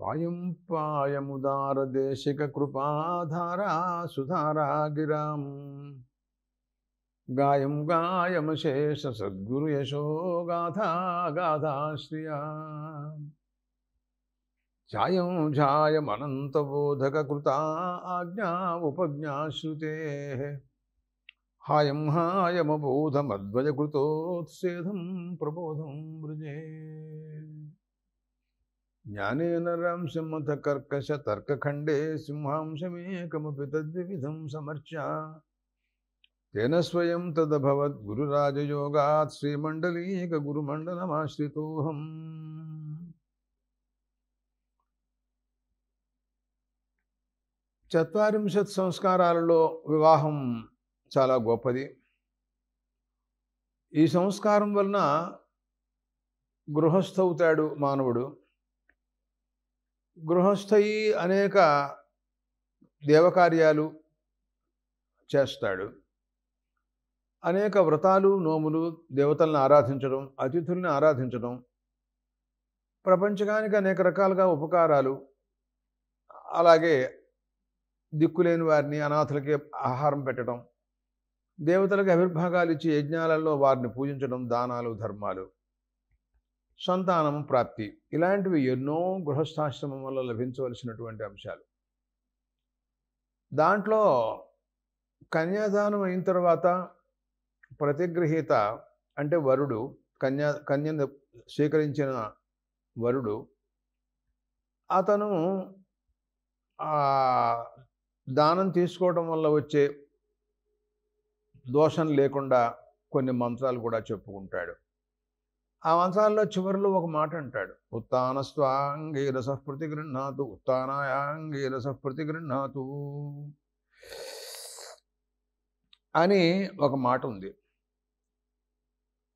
పాయం పాయముదారదేశిక కృపాధారా సుధారా గిరాం గాయం గాయమశేష సద్గురు యశో గాథా గాథాశ్రియా ఛాయం ఛాయమనంతబోధక కృతా ఆజ్ఞా ఉపజ్ఞాశ్రుతే హాయం హాయమబోధమద్వయకృతోత్సేధం ప్రబోధం వృజే జ్ఞానేన రంశమథ కర్కశ తర్కఖండే సింహాంశమేకమపి తద్వివిధం సమర్చ్య తేన స్వయం తదభవద్ గురురాజయోగాత్ శ్రీమండలీక గురుమండలమాశ్రితోహం. చత్వారింశత్ సంస్కారాలలో వివాహం చాలా గొప్పది. ఈ సంస్కారం వలన గృహస్థవుతాడు మానవుడు. గృహస్థయి అనేక దేవకార్యాలు చేస్తాడు. అనేక వ్రతాలు నోములు, దేవతలను ఆరాధించడం, అతిథుల్ని ఆరాధించడం, ప్రపంచకానికి అనేక రకాలుగా ఉపకారాలు, అలాగే దిక్కులేని వారిని అనాథలకి ఆహారం పెట్టడం, దేవతలకు ఆవిర్భాగాలు ఇచ్చి యజ్ఞాలలో వారిని పూజించడం, దానాలు ధర్మాలు, సంతానం ప్రాప్తి, ఇలాంటివి ఎన్నో గృహస్థాశ్రమం వల్ల లభించవలసినటువంటి అంశాలు. దాంట్లో కన్యాదానం అయిన తర్వాత ప్రతిగృహీత అంటే వరుడు, కన్యను స్వీకరించిన వరుడు, అతను దానం తీసుకోవడం వల్ల వచ్చే దోషం లేకుండా కొన్ని మంత్రాలు కూడా చెప్పుకుంటాడు. ఆ మంత్రాల్లో చివరిలో ఒక మాట అంటాడు, ఉత్తానస్వాంగీరస ప్రతిగృహ్ణాతు ఉత్తానాయాంగీరస ప్రతిగృహ్ణాతు అని ఒక మాట ఉంది.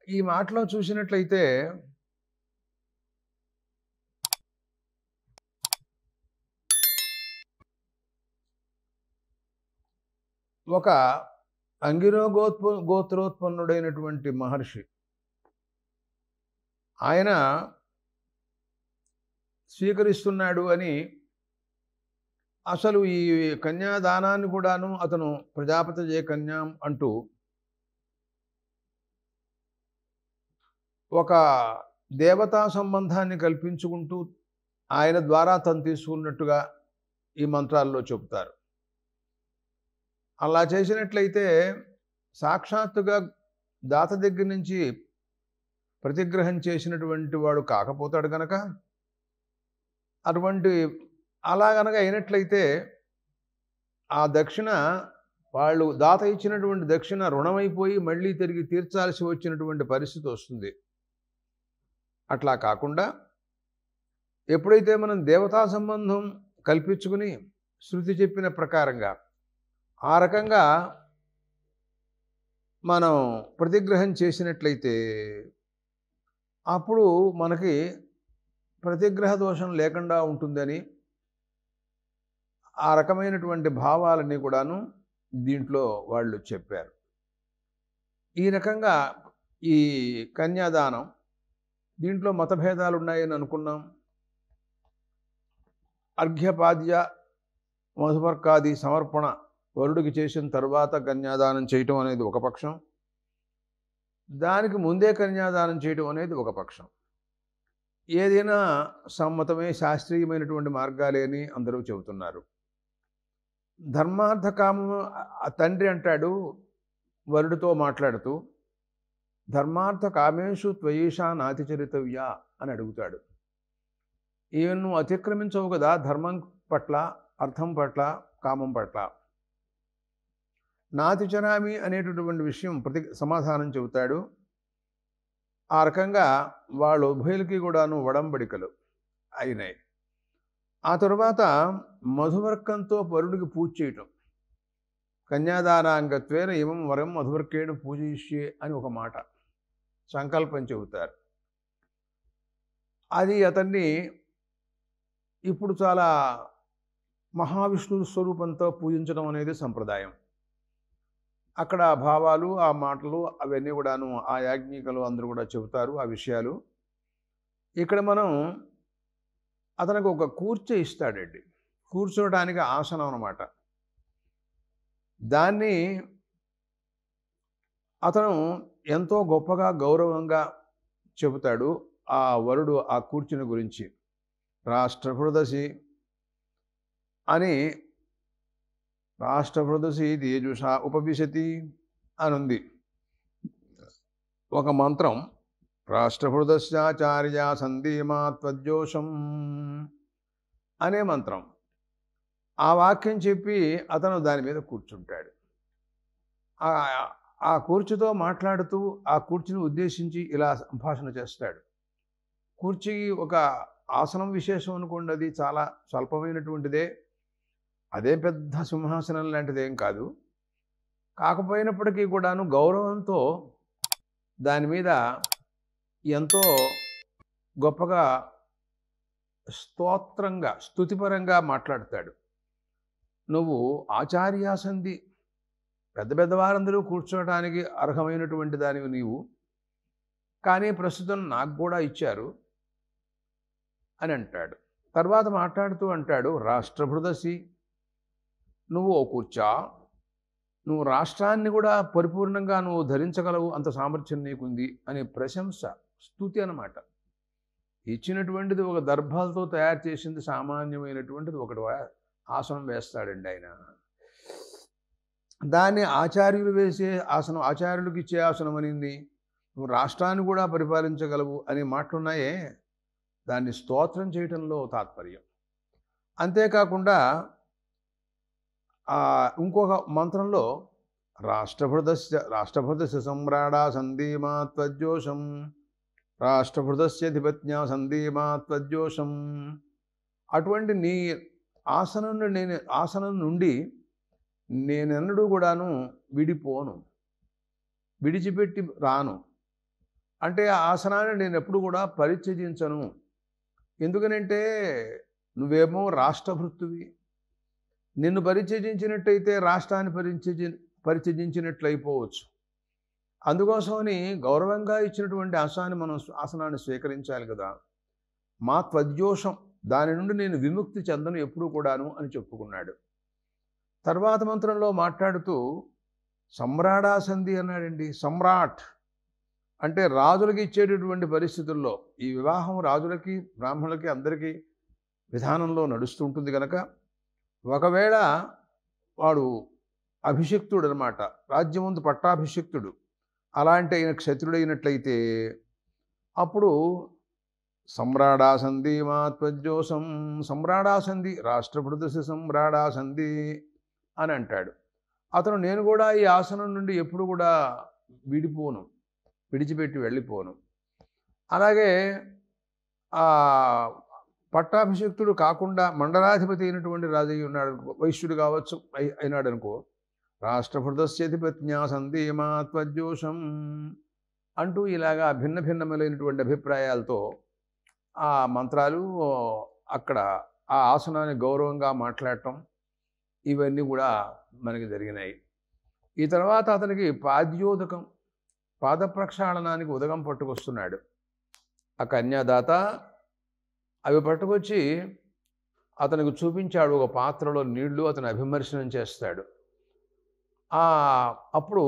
ఈ మాటలో చూసినట్లయితే ఒక అంగిరో గోత్రోత్పన్నుడైనటువంటి మహర్షి, ఆయన స్వీకరిస్తున్నాడు అని, అసలు ఈ కన్యాదానాన్ని కూడాను అతను ప్రజాపతి జయ కన్యాం అంటూ ఒక దేవతా సంబంధాన్ని కల్పించుకుంటూ ఆయన ద్వారా తను తీసుకున్నట్టుగా ఈ మంత్రాల్లో చెబుతారు. అలా చేసినట్లయితే సాక్షాత్తుగా దాత దగ్గర నుంచి ప్రతిగ్రహం చేసినటువంటి వాడు కాకపోతాడు గనక, అటువంటి అలా గనక అయినట్లయితే ఆ దక్షిణ, వాళ్ళు దాత ఇచ్చినటువంటి దక్షిణ రుణమైపోయి మళ్ళీ తిరిగి తీర్చాల్సి వచ్చినటువంటి పరిస్థితి వస్తుంది. అట్లా కాకుండా ఎప్పుడైతే మనం దేవతా సంబంధం కల్పించుకుని శృతి చెప్పిన ప్రకారంగా ఆ రకంగా మనం ప్రతిగ్రహం చేసినట్లయితే అప్పుడు మనకి ప్రతిగ్రహ దోషం లేకుండా ఉంటుందని, ఆ రకమైనటువంటి భావాలన్నీ కూడాను దీంట్లో వాళ్ళు చెప్పారు. ఈ రకంగా ఈ కన్యాదానం, దీంట్లో మతభేదాలు ఉన్నాయని అనుకున్నాం. అర్ఘ్యపాద్య మధుపర్కాది సమర్పణ వరుడికి చేసిన తర్వాత కన్యాదానం చేయటం అనేది ఒక పక్షం, దానికి ముందే కన్యాదానం చేయటం అనేది ఒక పక్షం. ఏదైనా సమ్మతమే, శాస్త్రీయమైనటువంటి మార్గాలే అని అందరూ చెబుతున్నారు. ధర్మార్థ కామం తండ్రి అంటాడు వరుడితో మాట్లాడుతూ, ధర్మార్థ కామేషు త్వయేషా నాతిచరితవ్యా అని అడుగుతాడు. ఈవెన్ నువ్వు అతిక్రమించవు కదా ధర్మం పట్ల, అర్థం పట్ల, కామం పట్ల. నాతిచరామి అనేటటువంటి విషయం సమాధానం చెబుతాడు. ఆ రకంగా వాళ్ళు ఉభయులకి కూడాను వడంబడికలు అయినాయి. ఆ తరువాత మధువర్కంతో వరుడికి పూజ చేయటం, కన్యాదానాంగత్వేన ఇమం వరం మధువర్కేణ పూజయిష్యే అని ఒక మాట సంకల్పం చెబుతారు. అది అతన్ని ఇప్పుడు చాలా మహావిష్ణువు స్వరూపంతో పూజించడం అనేది సంప్రదాయం. అక్కడ ఆ భావాలు, ఆ మాటలు అవన్నీ కూడాను ఆ యాజ్ఞికలు అందరూ కూడా చెబుతారు ఆ విషయాలు. ఇక్కడ మనం అతనికి ఒక కూర్చో ఇస్తాడండి. కూర్చోవడానికి ఆసనం అన్నమాట. దాన్ని అతను ఎంతో గొప్పగా గౌరవంగా చెబుతాడు ఆ వరుడు ఆ కూర్చుని గురించి. రాష్ట్రహృదసి అని రాష్ట్రహృదసి తేజుషా ఉపవిశతి అనుంది ఒక మంత్రం. రాష్ట్రహృదస్యాచార్య సంధీమా త్వజ్జోషం అనే మంత్రం. ఆ వాక్యం చెప్పి అతను దాని మీద కూర్చుంటాడు. ఆ కూర్చుతో మాట్లాడుతూ ఆ కూర్చుని ఉద్దేశించి ఇలా సంభాషణ చేస్తాడు. కూర్చి ఒక ఆసనం విశేషం అనుకోండి, అది చాలా స్వల్పమైనటువంటిదే, అదే పెద్ద సింహాసనం లాంటిదేం కాదు. కాకపోయినప్పటికీ కూడాను గౌరవంతో దాని మీద ఎంతో గొప్పగా స్తోత్రంగా స్తుతిపరంగా మాట్లాడతాడు. నువ్వు ఆచార్యాసంధి, పెద్ద పెద్దవారందరూ కూర్చోవడానికి అర్హమైనటువంటి దానివి నీవు, కానీ ప్రస్తుతం నాకు కూడా ఇచ్చారు అని అంటాడు. తర్వాత మాట్లాడుతూ అంటాడు, రాష్ట్రభృదసి, నువ్వు ఓ కూర్చా, నువ్వు రాష్ట్రాన్ని కూడా పరిపూర్ణంగా నువ్వు ధరించగలవు, అంత సామర్థ్యం నీకుంది అనే ప్రశంస, స్తుతి అన్నమాట. ఇచ్చినటువంటిది ఒక దర్భాలతో తయారు చేసింది, సామాన్యమైనటువంటిది ఒకటి ఆసనం వేస్తాడండి ఆయన. దాన్ని ఆచార్యులు వేసే ఆసనం, ఆచార్యులకు ఇచ్చే ఆసనం అనింది. నువ్వు రాష్ట్రాన్ని కూడా పరిపాలించగలవు అనే మాటలున్నాయే, దాన్ని స్తోత్రం చేయటంలో తాత్పర్యం. అంతేకాకుండా ఇంకొక మంత్రంలో రాష్ట్రభృదస్య సమ్రాడా సంధీమా త్వజ్జోషం, రాష్ట్రభృదస్యధిపత్న్యా సంధీమా త్వజ్జోషం. అటువంటి నీ ఆసనం నుండి నేనెన్నడూ కూడాను విడిపోను, విడిచిపెట్టి రాను. అంటే ఆ ఆసనాన్ని నేను ఎప్పుడు కూడా పరిత్యజించను. ఎందుకనంటే నువ్వేమో రాష్ట్రభృత్తువి, నిన్ను పరిత్యజించినట్టయితే రాష్ట్రాన్ని పరిత్యజించినట్లు అయిపోవచ్చు. అందుకోసమని గౌరవంగా ఇచ్చినటువంటి ఆసనాన్ని స్వీకరించాలి కదా. మా త్వజ్జోషం, దాని నుండి నేను విముక్తి చెందను ఎప్పుడు కూడాను అని చెప్పుకున్నాడు. తర్వాత మంత్రంలో మాట్లాడుతూ సమ్రాడాసంధి అన్నాడండి. సమ్రాట్ అంటే రాజులకి ఇచ్చేటటువంటి పరిస్థితుల్లో, ఈ వివాహం రాజులకి బ్రాహ్మణులకి అందరికీ విధానంలో నడుస్తుంటుంది కనుక, ఒకవేళ వాడు అభిషిక్తుడు అనమాట, రాజ్యమందు పట్టాభిషిక్తుడు, అలాంటి అయిన క్షత్రుడైనట్లయితే అప్పుడు సమ్రాడాసంధి మాత్వజ్జోసం, సమ్రాడాసంధి, రాష్ట్రభృదస్య సమ్రాడాసంధి అని అంటాడు. అతను నేను కూడా ఈ ఆసనం నుండి ఎప్పుడు కూడా విడిపోను, విడిచిపెట్టి వెళ్ళిపోను. అలాగే ఆ పట్టాభిషిక్తుడు కాకుండా మండలాధిపతి అయినటువంటి రాజయ్య ఉన్నాడు, వైశ్యుడు కావచ్చు, అయినాడు అనుకో, రాష్ట్రభృదస్యధిపత్న్యా సంధీమా త్వజ్జోషం అంటూ ఇలాగా భిన్న భిన్నములైనటువంటి అభిప్రాయాలతో ఆ మంత్రాలు అక్కడ ఆ ఆసనాన్ని గౌరవంగా మాట్లాడటం, ఇవన్నీ కూడా మనకి జరిగినాయి. ఈ తర్వాత అతనికి పాద్యోదకం, పాద ప్రక్షాళనానికి ఉదకం పట్టుకొస్తున్నాడు ఆ కన్యాదాత. అవి పట్టుకొచ్చి అతనికి చూపించాడు ఒక పాత్రలో నీళ్లు, అతను అభిమర్శనం చేస్తాడు. అప్పుడు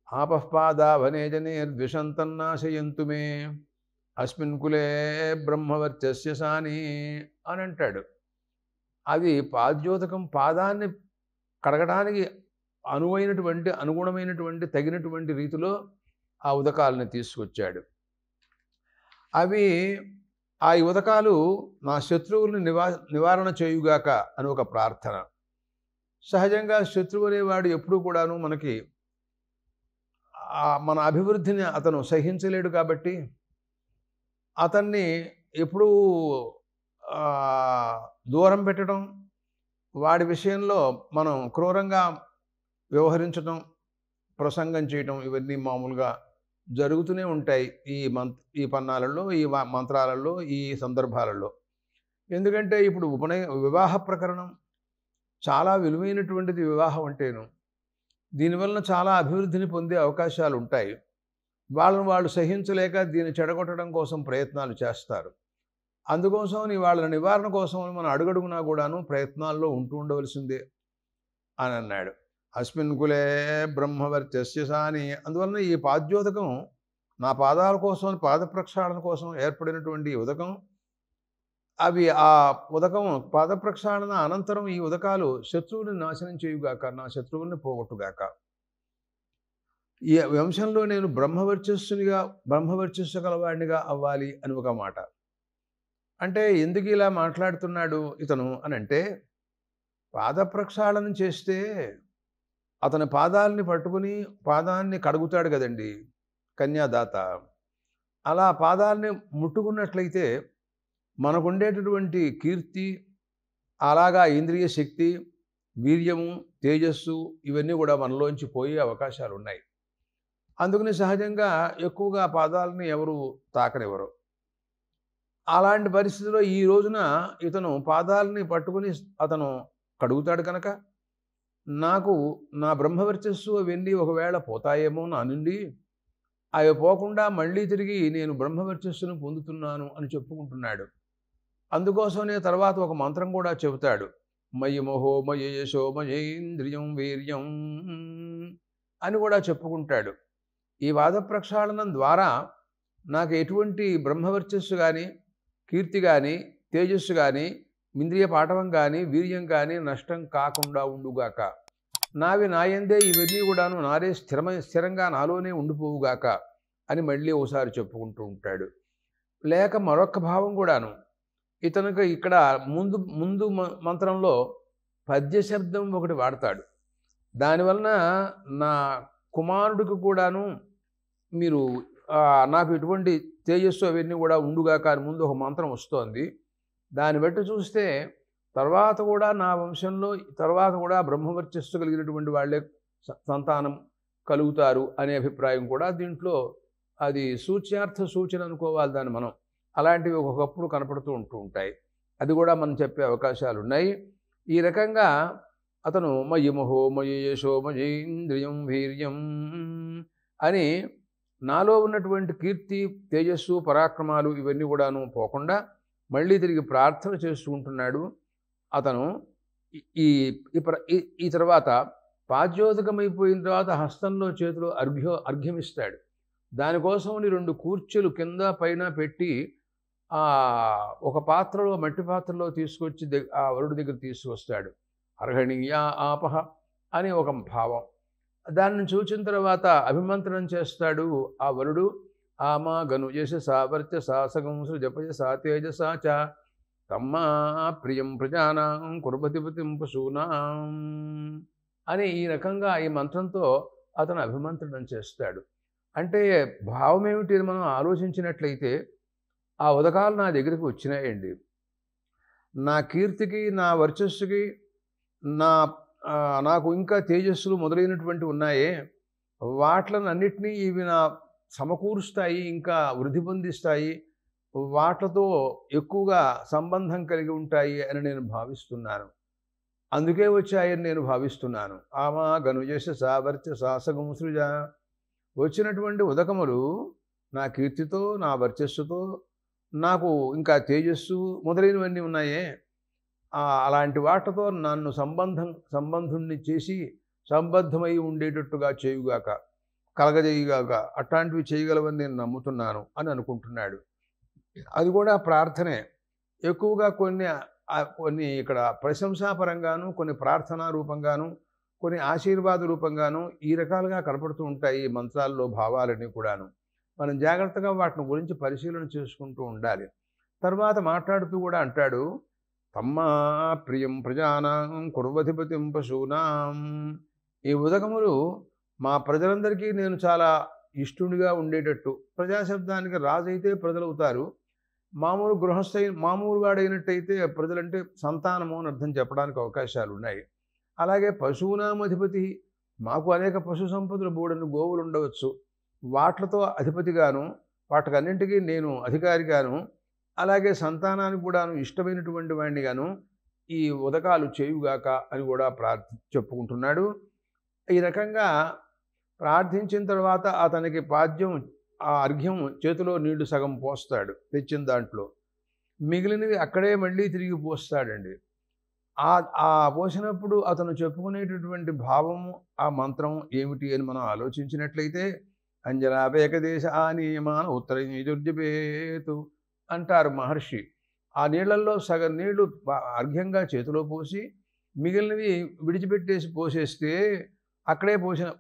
ఆపఃపాదావనేజనే ద్విషంతన్నాశయంతు మే అస్మిన్ కులే బ్రహ్మవర్చస్య సాని అని అంటాడు. అది పాద్యోదకం, పాదాన్ని కడగడానికి అనుగుణమైనటువంటి తగినటువంటి రీతిలో ఆ ఉదకాలను తీసుకొచ్చాడు. అవి ఆ ఉదకాలు నా శత్రువులను నివారణ చేయుగాక అని ఒక ప్రార్థన. సహజంగా శత్రువు అనేవాడు ఎప్పుడూ కూడాను మనకి మన అభివృద్ధిని అతను సహించలేడు కాబట్టి అతన్ని ఎప్పుడూ దూరం పెట్టడం, వాడి విషయంలో మనం క్రూరంగా వ్యవహరించడం, ప్రసంగం చేయటం, ఇవన్నీ మామూలుగా జరుగుతూనే ఉంటాయి ఈ పన్నాలలో, ఈ మంత్రాలలో, ఈ సందర్భాలలో. ఎందుకంటే ఇప్పుడు వివాహ ప్రకరణం చాలా విలువైనటువంటిది. వివాహం అంటేను దీనివలన చాలా అభివృద్ధిని పొందే అవకాశాలు ఉంటాయి. వాళ్ళు సహించలేక దీన్ని చెడగొట్టడం కోసం ప్రయత్నాలు చేస్తారు. అందుకోసం వాళ్ళ నివారణ కోసం మనం అడుగడుగునా కూడాను ప్రయత్నాల్లో ఉంటూ ఉండవలసిందే అని అన్నాడు. అస్మిన్ కులే బ్రహ్మవర్చస్య సాని. అందువలన ఈ పాద్యోదకం నా పాదాల కోసం, పాద ప్రక్షాళన కోసం ఏర్పడినటువంటి ఈ ఉదకం, అవి ఆ ఉదకం పాద ప్రక్షాళన అనంతరం ఈ ఉదకాలు శత్రువుని నాశనం చేయుగాక, నా శత్రువుల్ని పోగొట్టుగాక. ఈ వంశంలో నేను బ్రహ్మవర్చస్సు గలవాడినిగా అవ్వాలి అని ఒక మాట. అంటే ఎందుకు ఇలా మాట్లాడుతున్నాడు ఇతను అని అంటే, పాద ప్రక్షాళన చేస్తే అతని పాదాలని పట్టుకుని పాదాన్ని కడుగుతాడు కదండి కన్యాదాత. అలా పాదాలని ముట్టుకున్నట్లయితే మనకుండేటటువంటి కీర్తి, అలాగా ఇంద్రియ శక్తి, వీర్యము, తేజస్సు ఇవన్నీ కూడా మనలోంచి పోయే అవకాశాలు ఉన్నాయి. అందుకని సహజంగా ఎక్కువగా పాదాలని ఎవరు తాకనివ్వరు. అలాంటి పరిస్థితిలో ఈ రోజున ఇతను పాదాలని పట్టుకుని అతను కడుగుతాడు కనుక, నాకు నా బ్రహ్మవర్చస్సు అవన్నీ ఒకవేళ పోతాయేమో నా నుండి, అవి పోకుండా మళ్ళీ తిరిగి నేను బ్రహ్మవర్చస్సును పొందుతున్నాను అని చెప్పుకుంటున్నాడు. అందుకోసమే తర్వాత ఒక మంత్రం కూడా చెబుతాడు. మయి మహో మయ యశో మయేంద్రియం వీర్యం అని కూడా చెప్పుకుంటాడు. ఈ వాద ప్రక్షాళనం ద్వారా నాకు ఎటువంటి బ్రహ్మవర్చస్సు కానీ, కీర్తి కానీ, తేజస్సు కానీ, ఇంద్రియ పాఠవం కానీ, వీర్యం కానీ నష్టం కాకుండా ఉండుగాక. నావి నాయందే ఇవన్నీ కూడాను నారే స్థిరంగా నాలోనే ఉండిపోవుగాక అని మళ్ళీ ఓసారి చెప్పుకుంటూ ఉంటాడు. లేక మరొక భావం కూడాను ఇతనికి ఇక్కడ ముందు మంత్రంలో పద్య శబ్దం ఒకటి వాడతాడు. దానివలన నా కుమారుడికి కూడాను మీరు నాకు ఎటువంటి తేజస్సు అవన్నీ కూడా ఉండుగాక అని ముందు ఒక మంత్రం వస్తోంది. దాన్ని బట్టి చూస్తే తర్వాత కూడా నా వంశంలో తర్వాత కూడా బ్రహ్మవర్చస్సు కలిగినటువంటి వాళ్ళే సంతానం కలుగుతారు అనే అభిప్రాయం కూడా దీంట్లో అది సూచ్యార్థ సూచన అనుకోవాలి దాన్ని మనం. అలాంటివి ఒకప్పుడు కనపడుతూ ఉంటాయి. అది కూడా మనం చెప్పే అవకాశాలు ఉన్నాయి. ఈ రకంగా అతను మయి మహో మయి యశో మయేంద్రియం వీర్యం అని నాలో ఉన్నటువంటి కీర్తి, తేజస్సు, పరాక్రమాలు ఇవన్నీ కూడాను పోకుండా మళ్ళీ తిరిగి ప్రార్థన చేసుకుంటున్నాడు అతను. ఈ తర్వాత పాద్యోదకమైపోయిన తర్వాత హస్తంలో చేతిలో అర్ఘ్యమిస్తాడు. దానికోసం 2 కూర్చెలు కింద పైన పెట్టి ఒక పాత్రలో, మట్టి పాత్రలో తీసుకొచ్చి ఆ వరుడి దగ్గర తీసుకొస్తాడు. అర్హణీయ ఆపహ అని ఒక భావం. దాన్ని చూచిన తర్వాత అభిమంత్రణం చేస్తాడు ఆ వరుడు. ఆమా గను యశ సావర్త్య సాసగం సృజపయ సా తేజసా చ తమ్మా ప్రియం ప్రజానాం కుర్వతిపతిం పశూనాం అని ఈ రకంగా ఈ మంత్రంతో అతను అభిమంత్రణం చేస్తాడు. అంటే భావం ఏమిటి మనం ఆలోచించినట్లయితే, ఆ ఉదకాలు నా దగ్గరికి వచ్చినాయండి. నా కీర్తికి, నా వర్చస్సుకి, నాకు ఇంకా తేజస్సులు మొదలైనటువంటి ఉన్నాయే, వాట్లనన్నిటినీ ఇవి నా సమకూరుస్తాయి, ఇంకా వృద్ధి పొందిస్తాయి, వాట్లతో ఎక్కువగా సంబంధం కలిగి ఉంటాయి అని నేను భావిస్తున్నాను. అందుకే వచ్చాయని నేను భావిస్తున్నాను. ఆమా గనుజశ సావర్చ సాసగం సృజ. వచ్చినటువంటి ఉదకములు నా కీర్తితో, నా వర్చస్సుతో, నాకు ఇంకా తేజస్సు మొదలైనవన్నీ ఉన్నాయే, అలాంటి వాటితో నన్ను సంబంధుణ్ణి చేసి సంబద్ధమై ఉండేటట్టుగా చేయుగాక, కలగజేయుగాక, అట్లాంటివి చేయగలవని నేను నమ్ముతున్నాను అని అనుకుంటున్నాడు. అది కూడా ప్రార్థనే. ఎక్కువగా కొన్ని ఇక్కడ ప్రశంసాపరంగాను, కొన్ని ప్రార్థనా రూపంగాను, కొన్ని ఆశీర్వాద రూపంగాను ఈ రకాలుగా కనపడుతూ ఉంటాయి ఈ మంత్రాల్లో భావాలన్నీ కూడాను. మనం జాగ్రత్తగా వాటిని గురించి పరిశీలన చేసుకుంటూ ఉండాలి. తర్వాత మాట్లాడుతూ కూడా అంటాడు, తమ్మా ప్రియం ప్రజానాం కుర్వధిపతిం పశూనాం. ఈ ఉదకములు మా ప్రజలందరికీ నేను చాలా ఇష్టునిగా ఉండేటట్టు. ప్రజాశబ్దానికి రాజు అయితే ప్రజలవుతారు. మామూలు వాడైనట్టయితే ప్రజలంటే సంతానము అని అర్థం చెప్పడానికి అవకాశాలు ఉన్నాయి. అలాగే పశువునాం అధిపతి, మాకు అనేక పశు సంపదలు బోడని గోవులు ఉండవచ్చు, వాట్లతో అధిపతిగాను, వాటికన్నింటికీ నేను అధికారిగాను, అలాగే సంతానానికి కూడాను ఇష్టమైనటువంటి వాడినిగాను ఈ ఉదకాలు చేయుగాక అని కూడా చెప్పుకుంటున్నాడు. ఈ రకంగా ప్రార్థించిన తర్వాత అతనికి పాద్యం, ఆ అర్ఘ్యం చేతిలో నీళ్లు సగం పోస్తాడు తెచ్చిన దాంట్లో. మిగిలినవి అక్కడే మళ్ళీ తిరిగి పోస్తాడండి. ఆ పోసినప్పుడు అతను చెప్పుకునేటటువంటి భావము, ఆ మంత్రం ఏమిటి అని మనం ఆలోచించినట్లయితే అంజలాపేకదేశ ఆనీయమాన ఉత్తరయుర్జపేతు అంటారు మహర్షి. ఆ నీళ్లలో సగం నీళ్లు అర్ఘ్యంగా చేతిలో పోసి మిగిలినవి విడిచిపెట్టేసి పోసేస్తే అక్కడే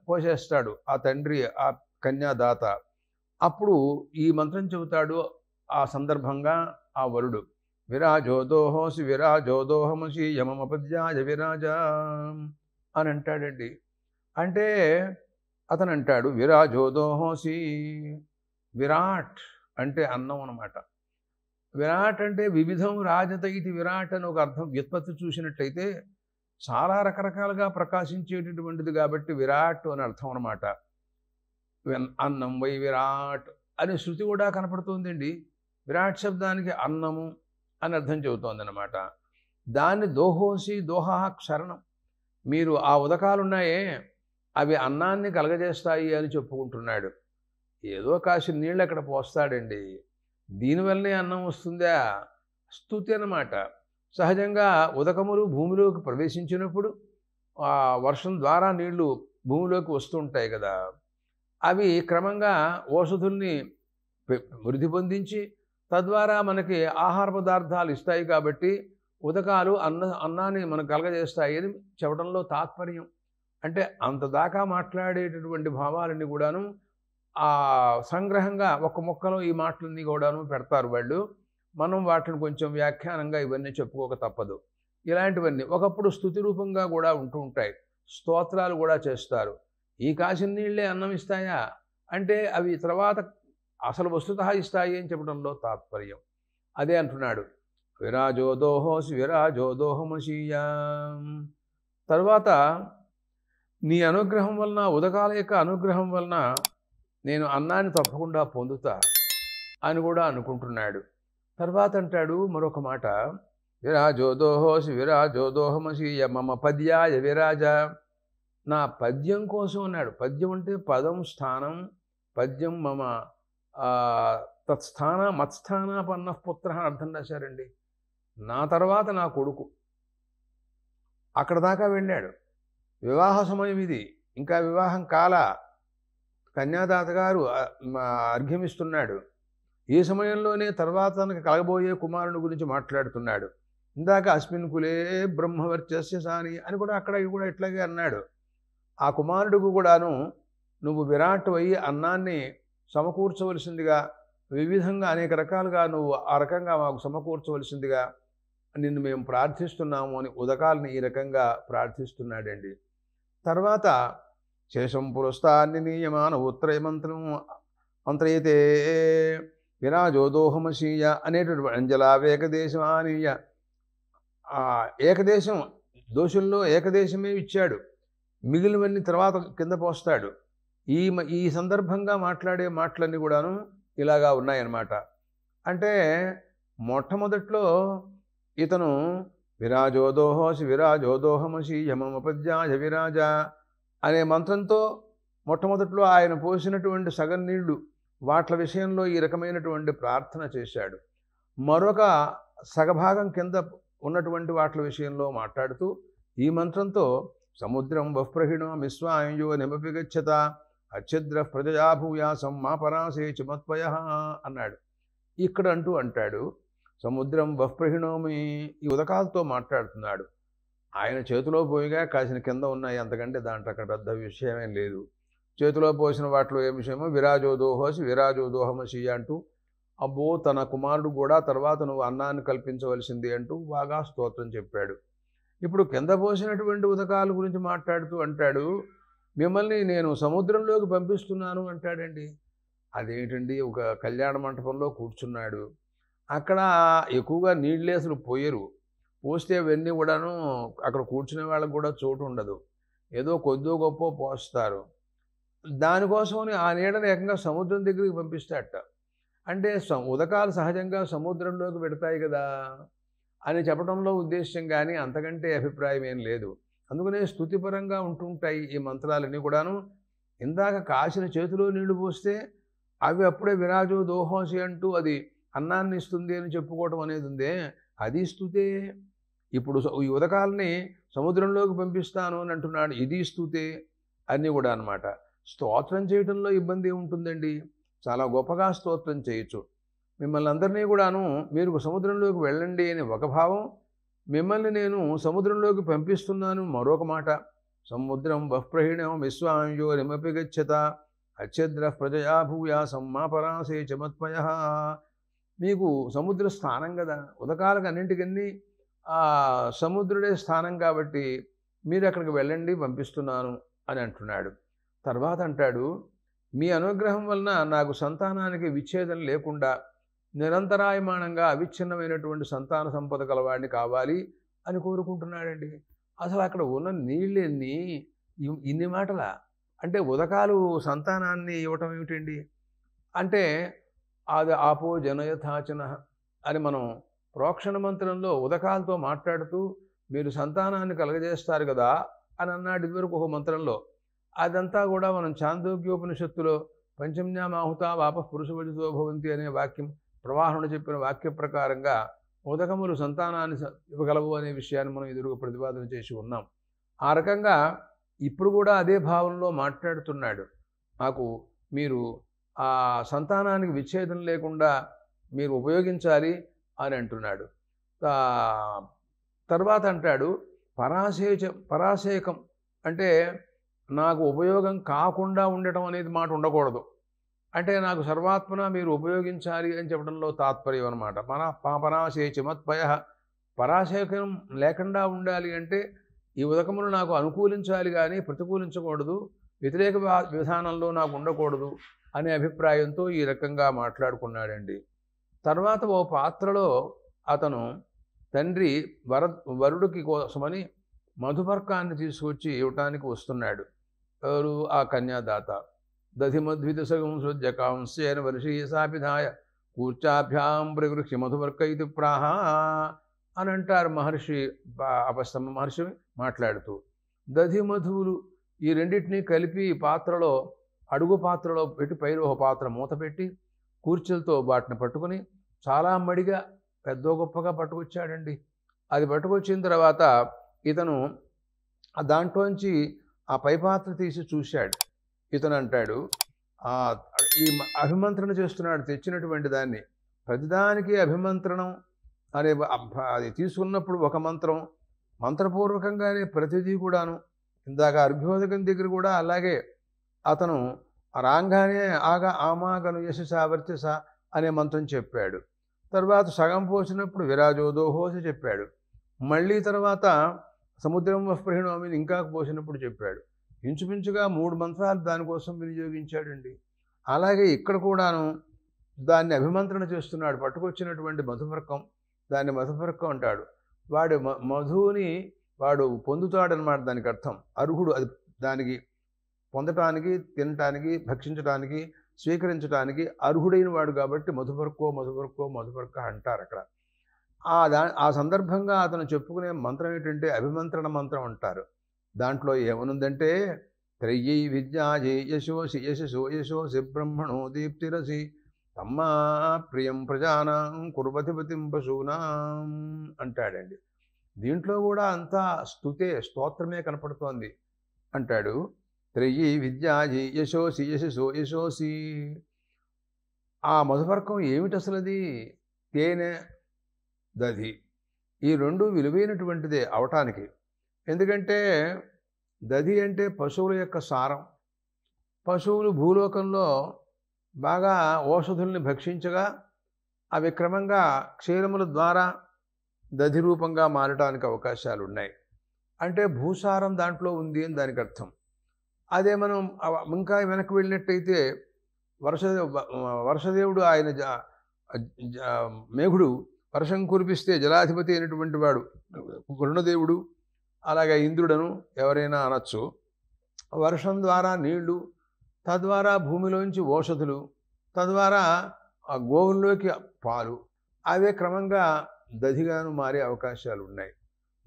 పోసేస్తాడు ఆ తండ్రి, ఆ కన్యాదాత. అప్పుడు ఈ మంత్రం చెబుతాడు ఆ సందర్భంగా ఆ వరుడు. విరాజోదోహోసి విరాజోదోహమసి యమమపద్యాయ విరాజా అని అంటాడండి. అంటే అతను అంటాడు విరాజోదోహోసి. విరాట్ అంటే అన్నం అన్నమాట. విరాట్ అంటే వివిధం రాజత ఇది విరాట్ అని ఒక అర్థం వ్యుత్పత్తి చూసినట్లయితే చాలా రకరకాలుగా ప్రకాశించేటటువంటిది కాబట్టి విరాట్ అని అర్థం అన్నమాట. అన్నం వై విరాట్ అనే శృతి కూడా కనపడుతుందండి. విరాట్ శబ్దానికి అన్నము అని అర్థం చెబుతోంది అన్నమాట. దాన్ని దోహోసి దోహా క్షరణం. మీరు ఆ ఉదకాలున్నాయే అవి అన్నాన్ని కలగజేస్తాయి అని చెప్పుకుంటున్నాడు. ఏదో కాసి నీళ్ళు అక్కడ పోస్తాడండి, దీనివల్లనే అన్నం వస్తుందా? స్తుతి అన్నమాట. సహజంగా ఉదకములు భూమిలోకి ప్రవేశించినప్పుడు ఆ వర్షం ద్వారా నీళ్లు భూమిలోకి వస్తుంటాయి కదా, అవి క్రమంగా ఓషధుల్ని వృద్ధి పొందించి తద్వారా మనకి ఆహార పదార్థాలు ఇస్తాయి కాబట్టి ఉదకాలు అన్నాన్ని మనకు కలగజేస్తాయి అని చెప్పడంలో తాత్పర్యం. అంటే అంతదాకా మాట్లాడేటటువంటి భావాలన్నీ కూడాను ఆ సంగ్రహంగా ఒక ముక్కలో ఈ మాటలన్నీ కూడాను పెడతారు వాళ్ళు. మనం వాటిని కొంచెం వ్యాఖ్యానంగా ఇవన్నీ చెప్పుకోక తప్పదు. ఇలాంటివన్నీ ఒకప్పుడు స్తుతి రూపంగా కూడా ఉంటూ ఉంటాయి. స్తోత్రాలు కూడా చేస్తారు. ఈ కాసిన నీళ్ళే అన్నం ఇస్తాయా అంటే అవి తర్వాత అసలు వస్తుతః ఇస్తాయి అని చెప్పడంలో తాత్పర్యం. అదే అంటున్నాడు విరాజోదోహోసి విరాజోదోహమసీయా. తర్వాత నీ అనుగ్రహం వలన, ఉదకాల యొక్క అనుగ్రహం వలన నేను అన్నాన్ని తప్పకుండా పొందుతా అని కూడా అనుకుంటున్నాడు. తర్వాత అంటాడు మరొక మాట, విరాజోదోహోసి విరాజోదోహమసీయ మమ పద్యాయ విరాజ. నా పద్యం కోసం అన్నాడు. పద్యం అంటే పదం స్థానం. పద్యం మమ తత్స్థాన మత్స్థానాపన్న పుత్ర అని అర్థం రాశారండి. నా తర్వాత నా కొడుకు. అక్కడ దాకా వెళ్ళాడు. వివాహ సమయం ఇది, ఇంకా వివాహం కాల. కన్యాదాత గారు అర్ఘ్యమిస్తున్నాడు. ఈ సమయంలోనే తర్వాత తనకు కలగబోయే కుమారుని గురించి మాట్లాడుతున్నాడు. ఇందాక అస్మిన్ కులే బ్రహ్మవర్చస్య సాని అని కూడా అక్కడ కూడా ఇట్లాగే అన్నాడు. ఆ కుమారుడికి కూడాను నువ్వు విరాట్ అయ్యి అన్నాన్ని సమకూర్చవలసిందిగా, వివిధంగా అనేక రకాలుగా నువ్వు ఆ రకంగా మాకు సమకూర్చవలసిందిగా నిన్ను మేము ప్రార్థిస్తున్నాము అని ఉదకాలని ఈ రకంగా ప్రార్థిస్తున్నాడండి. తర్వాత శేషం పురస్తాన్ని నియమాన ఉత్తరమంత్రం మంత్రయతే విరాజోదోహమసీయ అనేటటువంటి అంజలావేకదేశం ఆనీయ. ఏకదేశం దోషుల్లో ఏకదేశమే ఇచ్చాడు, మిగిలినవన్నీ తర్వాత కింద పోస్తాడు. ఈ సందర్భంగా మాట్లాడే మాటలన్నీ కూడాను ఇలాగా ఉన్నాయన్నమాట. అంటే మొట్టమొదట్లో ఇతను విరాజోదోహోసి విరాజోదోహమసి యమమపద్యాయ విరాజ అనే మంత్రంతో మొట్టమొదట్లో ఆయన పోసినటువంటి సగం నీళ్లు వాట్ల విషయంలో ఈ రకమైనటువంటి ప్రార్థన చేశాడు. మరొక సగభాగం కింద ఉన్నటువంటి వాట్ల విషయంలో మాట్లాడుతూ ఈ మంత్రంతో సముద్రం బహ్ప్రహిణో మిస్వాయుజో నిమపి గచ్చత అచ్ఛిద్ర ప్రజయా భూయాసం మా పరాసే చిమత్వయ అన్నాడు. ఇక్కడ అంటాడు సముద్రం బహ్ప్రహిణోమి. ఈ ఉదకాలతో మాట్లాడుతున్నాడు. ఆయన చేతిలో పోయిగా కాసిన కింద ఉన్నాయి, అంతకంటే దాంట్లో అక్కడ పెద్ద విషయమేం లేదు. చేతిలో పోసిన వాటిలో ఏ విషయమో విరాజోదోహోసి విరాజోదోహమసి అంటూ అబ్బో తన కుమారుడు కూడా తర్వాత నువ్వు అన్నాన్ని కల్పించవలసింది అంటూ బాగా స్తోత్రం చెప్పాడు. ఇప్పుడు కింద పోసినటువంటి ఉదకాల గురించి మాట్లాడుతూ అంటాడు మిమ్మల్ని నేను సముద్రంలోకి పంపిస్తున్నాను అంటాడండి. అదేంటండి, ఒక కళ్యాణ మంటపంలో కూర్చున్నాడు, అక్కడ ఎక్కువగా నీళ్ళే అసలు పోయరు, పోస్తే అవన్నీ కూడాను అక్కడ కూర్చునే వాళ్ళకు కూడా చోటు ఉండదు, ఏదో కొద్దో గొప్ప పోస్తారు. దానికోసమని ఆ నీడని ఏకంగా సముద్రం దగ్గరికి పంపిస్తాడట. అంటే ఉదకాలు సహజంగా సముద్రంలోకి పెడతాయి కదా అని చెప్పడంలో ఉద్దేశం, కానీ అంతకంటే అభిప్రాయం ఏం లేదు. అందుకనే స్తుతిపరంగా ఉంటుంటాయి ఈ మంత్రాలన్నీ కూడాను. ఇందాక కాసిన చేతిలో నీళ్లు పోస్తే అవి అప్పుడే విరాజో దోహోసి అంటూ అది అన్నాన్ని ఇస్తుంది అని చెప్పుకోవటం అనేది ఉందే, అది స్తుతే. ఇప్పుడు ఈ ఉదకాలని సముద్రంలోకి పంపిస్తాను అని అంటున్నాడు, ఇది స్తుతే. అన్నీ కూడా అన్నమాట. స్తోత్రం చేయడంలో ఇబ్బంది ఏముంటుందండి? చాలా గొప్పగా స్తోత్రం చేయొచ్చు. మిమ్మల్ని అందరినీ కూడాను మీరు సముద్రంలోకి వెళ్ళండి అని ఒక భావం, మిమ్మల్ని నేను సముద్రంలోకి పంపిస్తున్నాను మరొక మాట. సముద్రం బహ్ప్రహీణం విశ్వాంయోరిమపి గచ్చత అచ్ఛద్ర ప్రజయా భూయాసం మా పరాసే చమత్మయ. మీకు సముద్ర స్థానం కదా, ఉదకాలకు అన్నింటికన్నీ సముద్రుడే స్థానం కాబట్టి మీరు అక్కడికి వెళ్ళండి, పంపిస్తున్నాను అని అంటున్నాడు. తర్వాత అంటాడు, మీ అనుగ్రహం వలన నాకు సంతానానికి విచ్ఛేదం లేకుండా నిరంతరాయమానంగా అవిచ్ఛిన్నమైనటువంటి సంతాన సంపద కలవాడిని కావాలి అని కోరుకుంటున్నాడండి. అసలు అక్కడ ఉన్న నీళ్ళెన్ని, ఇన్ని మాటలా? అంటే ఉదకాలు సంతానాన్ని ఇవ్వటం ఏమిటండి? అంటే అది ఆపో జనయథాచన అని మనం ప్రోక్షణ మంత్రంలో ఉదకాలతో మాట్లాడుతూ మీరు సంతానాన్ని కలగజేస్తారు కదా అని అన్నాడు ఇదివరకు ఒక మంత్రంలో. అదంతా కూడా మనం చాందోగ్యోపనిషత్తులో పంచమ్యామాహుత వాప పురుషవజతో భవంతి అనే వాక్యం, ప్రవాహనుడు చెప్పిన వాక్య ప్రకారంగా ఉదకములు సంతానాన్ని ఇవ్వగలవు అనే విషయాన్ని మనం ఎదురుగా ప్రతిపాదన చేసి ఉన్నాం. ఆ రకంగా ఇప్పుడు కూడా అదే భావంలో మాట్లాడుతున్నాడు. నాకు మీరు ఆ సంతానానికి విచ్ఛేదం లేకుండా మీరు ఉపయోగించాలి అని అంటున్నాడు. తర్వాత అంటాడు, పరాసేకం అంటే నాకు ఉపయోగం కాకుండా ఉండటం అనేది మాట ఉండకూడదు. అంటే నాకు సర్వాత్మన మీరు ఉపయోగించాలి అని చెప్పడంలో తాత్పర్యం అనమాట. పరాసేచమత్పయ, పరాసేకం లేకుండా ఉండాలి అంటే ఈ ఉదకములు నాకు అనుకూలించాలి కానీ ప్రతికూలించకూడదు, వ్యతిరేక విధానంలో నాకు ఉండకూడదు అనే అభిప్రాయంతో ఈ రకంగా మాట్లాడుకున్నాడండి. తర్వాత ఓ పాత్రలో అతను తండ్రి వరుడికి కోసమని మధుపర్కాన్ని తీసుకొచ్చి ఇవ్వటానికి వస్తున్నాడు. ఎవరు? ఆ కన్యాదాత. దధిమద్విత సగం సృజ్యకాంస్యేన వర్షీయసాపిధాయ కూర్చాభ్యాం ప్రగృహ్య మధుపర్క ఇది ప్రాహ అని అంటారు మహర్షి, అపస్తమ మహర్షి మాట్లాడుతూ. దధి మధువులు ఈ రెండింటినీ కలిపి పాత్రలో, అడుగు పాత్రలో పెట్టి పైన ఒక పాత్ర మూత పెట్టి కూర్చెలతో వాటిని పట్టుకుని చాలా మడిగా పెద్ద గొప్పగా పట్టుకొచ్చాడండి. అది పట్టుకొచ్చిన తర్వాత ఇతను దాంట్లోంచి ఆ పైపాత్ర తీసి చూశాడు. ఇతను అంటాడు, ఈ అభిమంత్రణ చేస్తున్నాడు తెచ్చినటువంటి దాన్ని. ప్రతిదానికి అభిమంత్రణం అనే అది తీసుకున్నప్పుడు ఒక మంత్రం, మంత్రపూర్వకంగానే ప్రతిదీ కూడాను. ఇందాక అర్ఘ్యోదకం దగ్గర కూడా అలాగే అతను రాంగానే ఆమాగను యశస వర్చస అనే మంత్రం చెప్పాడు. తర్వాత సగం పోసినప్పుడు విరాజోదోహోసి చెప్పాడు. మళ్ళీ తర్వాత సముద్రం వస్ప్రహీణోమిని ఇంకా పోసినప్పుడు చెప్పాడు. ఇంచుమించుగా 3 మంత్రాలు దానికోసం వినియోగించాడండి. అలాగే ఇక్కడ కూడాను దాన్ని అభిమంత్రణ చేస్తున్నాడు. పట్టుకొచ్చినటువంటి మధుపర్కం, దాన్ని మధుపర్కం అంటాడు. వాడు మధువుని వాడు పొందుతాడనమాట. దానికి అర్థం అర్హుడు. అది దానికి పొందటానికి, తినటానికి, భక్షించడానికి, స్వీకరించడానికి అర్హుడైన వాడు కాబట్టి మధుపర్క అంటారు అక్కడ. ఆ సందర్భంగా అతను చెప్పుకునే మంత్రం ఏంటంటే అభిమంత్రణ మంత్రం అంటారు. దాంట్లో ఏమనుందంటే, త్రయ్యై విద్యాజే యశోసి యశసో యశోసి బ్రహ్మణో దీప్తిరసి తమ్మా ప్రియం ప్రజానాం కుర్వతిపతిం పశూనాం అంటాడండి. దీంట్లో కూడా అంతా స్తోత్రమే కనపడుతోంది. అంటాడు, త్రయ్యై విద్యాజే యశోసి యశసో యశోసి. ఆ మధుపర్కం ఏమిటి అసలు? అది తేనె, దధి, ఈ రెండు విలువైనటువంటిదే అవటానికి. ఎందుకంటే దధి అంటే పశువుల యొక్క సారం. పశువులు భూలోకంలో బాగా ఓషధుల్ని భక్షించగా అవి క్రమంగా క్షీరముల ద్వారా దధి రూపంగా మారటానికి అవకాశాలు ఉన్నాయి. అంటే భూసారం దాంట్లో ఉంది అని దానికి అర్థం. అదే మనం ఇంకా వెనక్కి వెళ్ళినట్టయితే వర్షదేవుడు, ఆయన మేఘుడు వర్షం కురిపిస్తే జలాధిపతి అయినటువంటి వాడు వరుణదేవుడు, అలాగే ఇంద్రుడను ఎవరైనా అనొచ్చు. వర్షం ద్వారా నీళ్లు, తద్వారా భూమిలోంచి ఓషధులు, తద్వారా ఆ గోవుల్లోకి పాలు, అవే క్రమంగా దధిగాను మారే అవకాశాలు ఉన్నాయి.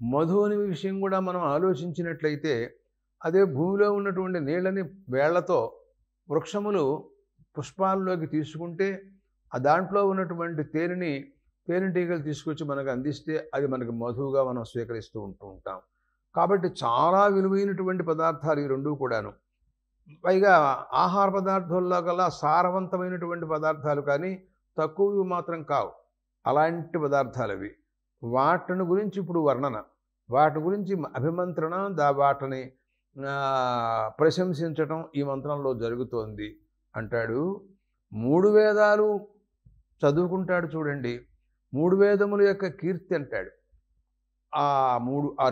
మధు అనే విషయం కూడా మనం ఆలోచించినట్లయితే అదే భూమిలో ఉన్నటువంటి నీళ్ళని వేళ్లతో వృక్షములు పుష్పాల్లోకి తీసుకుంటే ఆ దాంట్లో ఉన్నటువంటి తేనెటీగలు తీసుకొచ్చి మనకు అందిస్తే అది మనకు మధువుగా మనం స్వీకరిస్తూ ఉంటాం. కాబట్టి చాలా విలువైనటువంటి పదార్థాలు ఈ రెండూ కూడాను. పైగా ఆహార పదార్థాల్లో కల్లా సారవంతమైనటువంటి పదార్థాలు, కానీ తక్కువవి మాత్రం కావు. అలాంటి పదార్థాలవి. వాటిని గురించి ఇప్పుడు వర్ణన, వాటి గురించి అభిమంత్రణ, వాటిని ప్రశంసించటం ఈ మంత్రంలో జరుగుతోంది అంటాడు. 3 వేదాలు చదువుకుంటాడు చూడండి. 3 వేదముల యొక్క కీర్తి అంటాడు. ఆ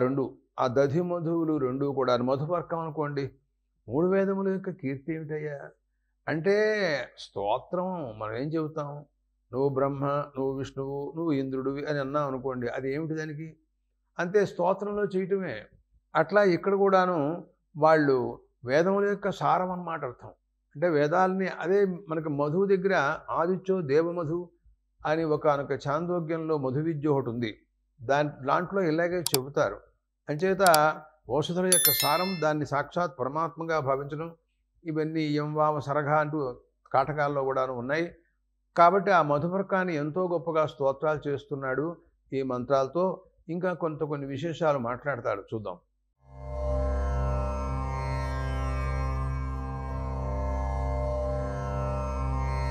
2 ఆ దధి మధువులు 2 కూడా మధుపర్కం అనుకోండి. 3 వేదముల యొక్క కీర్తి ఏమిటయ్యా అంటే స్తోత్రం. మనం ఏం చెబుతాం? నువ్వు బ్రహ్మ, నువ్వు విష్ణువు, నువ్వు ఇంద్రుడివి అని అన్నాం అనుకోండి, అది ఏమిటి దానికి? అంతే, స్తోత్రంలో చేయటమే. అట్లా ఇక్కడ కూడాను వాళ్ళు వేదముల యొక్క సారం అన్నమాట అర్థం. అంటే వేదాలని అదే మనకి మధువు దగ్గర ఆదిత్యో దేవమధు అని ఒకానొక చాందోగ్యంలో మధు విద్య ఒకటి ఉంది. దాంట్లో ఇలాగే చెబుతారు. అంచేత ఓషధుల యొక్క సారం, దాన్ని సాక్షాత్ పరమాత్మగా భావించడం, ఇవన్నీ ఎంవామ సరఘ అంటూ కాటకాల్లో కూడాను ఉన్నాయి. కాబట్టి ఆ మధుపర్కాన్ని ఎంతో గొప్పగా స్తోత్రాలు చేస్తున్నాడు ఈ మంత్రాలతో. ఇంకా కొన్ని విశేషాలు మాట్లాడతాడు, చూద్దాం.